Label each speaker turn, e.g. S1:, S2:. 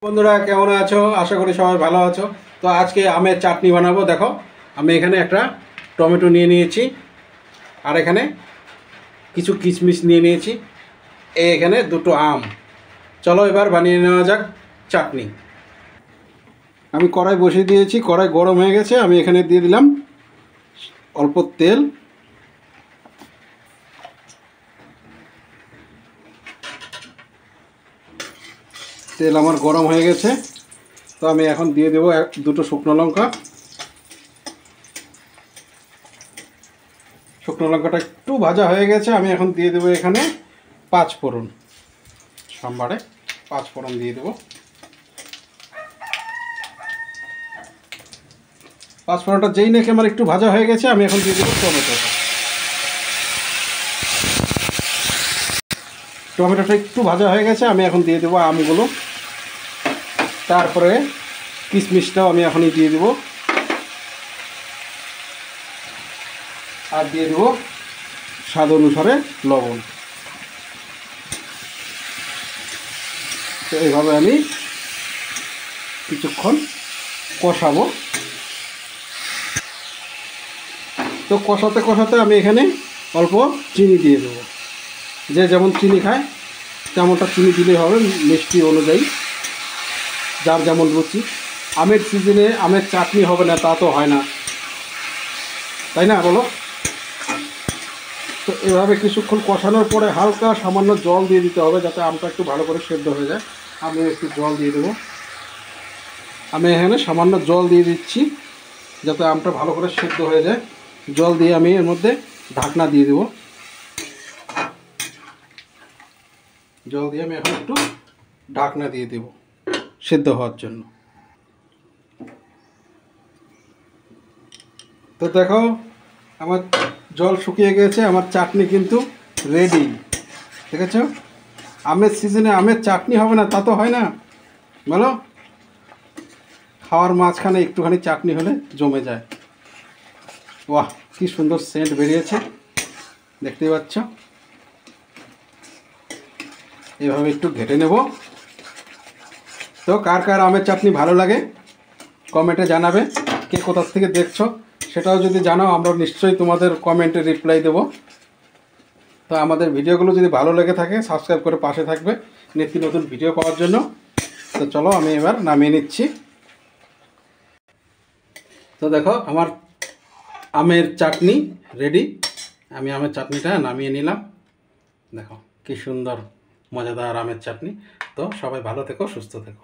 S1: বন্ধুরা কেমন আছো? আশা করি সবাই ভালো আছো। তো আজকে আমের চাটনি বানাবো। দেখো আমি এখানে একটা টমেটো নিয়ে নিয়েছি, আর এখানে কিছু কিশমিশ নিয়ে নিয়েছি, এখানে দুটো আম। চলো এবার বানিয়ে নেওয়া যাক চাটনি। আমি কড়াই বসিয়ে দিয়েছি, কড়াই গরম হয়ে গেছে। আমি এখানে দিয়ে দিলাম অল্প তেল। তেল আমার গরম হয়ে গেছে, তো আমি এখন দিয়ে দেবো দুটো শুকনো লঙ্কা। শুকনো লঙ্কাটা একটু ভাজা হয়ে গেছে, আমি এখন দিয়ে দেবো এখানে 5 ফোড়ন। সম্বারে 5 ফোড়ন দিয়ে দেবো। 5 ফোড়নটা যেই নাকি আমার একটু ভাজা হয়ে গেছে, আমি এখন দিয়ে দেবো টমেটোটা। টমেটোটা একটু ভাজা হয়ে গেছে, আমি এখন দিয়ে দেবো আমগুলো। তারপরে কিশমিশটাও আমি এখনই দিয়ে দেবো, আর দিয়ে দেবো স্বাদ অনুসারে লবণ। তো এইভাবে আমি কিছুক্ষণ কষাবো। তো কষাতে কষাতে আমি এখানে অল্প চিনি দিয়ে দেবো। যে যেমন চিনি খায় তেমনটা চিনি দিলেই হবে, মিষ্টি অনুযায়ী, যার যেমন রুচি। আমের সিজনে আমের চাটনি হবে না তা তো হয় না, তাই না বলো? তো এভাবে কিছুক্ষণ কষানোর পরে হালকা সামান্য জল দিয়ে দিতে হবে, যাতে আমটা একটু ভালো করে সেদ্ধ হয়ে যায়। আমি একটু জল দিয়ে দেবো। আমি এখানে সামান্য জল দিয়ে দিচ্ছি, যাতে আমটা ভালো করে সেদ্ধ হয়ে যায়। জল দিয়ে আমি এর মধ্যে ঢাকনা দিয়ে দেবো। জল দিয়ে আমি এখন একটু ঢাকনা দিয়ে দেবো সেদ্ধ হওয়ার জন্য। তো দেখো আমার জল শুকিয়ে গেছে, আমার চাটনি কিন্তু রেডি। দেখেছ? আমের সিজনে আমের চাটনি হবে না তা তো হয় না, বলো? খাওয়ার মাঝখানে একটুখানি চাটনি হলে জমে যায়। বাহ, কি সুন্দর সেন্ট বেরিয়েছে, দেখতেই পাচ্ছ। এভাবে একটু ঘেটে নেব। তো কার কার আমের চাটনি ভালো লাগে কমেন্টে জানাবে। কে কোথা থেকে দেখছো সেটাও যদি জানাও, আমরা নিশ্চয়ই তোমাদের কমেন্টে রিপ্লাই দেবো। তো আমাদের ভিডিওগুলো যদি ভালো লেগে থাকে সাবস্ক্রাইব করে পাশে থাকবে নিত্য নতুন ভিডিও পাওয়ার জন্য। তো চলো আমি এবার নামিয়ে নিচ্ছি। তো দেখো আমার আমের চাটনি রেডি। আমি আমের চাটনিটা নামিয়ে নিলাম। দেখো কি সুন্দর মজাদার আমের চাটনি। তো সবাই ভালো থেকো, সুস্থ থেকো।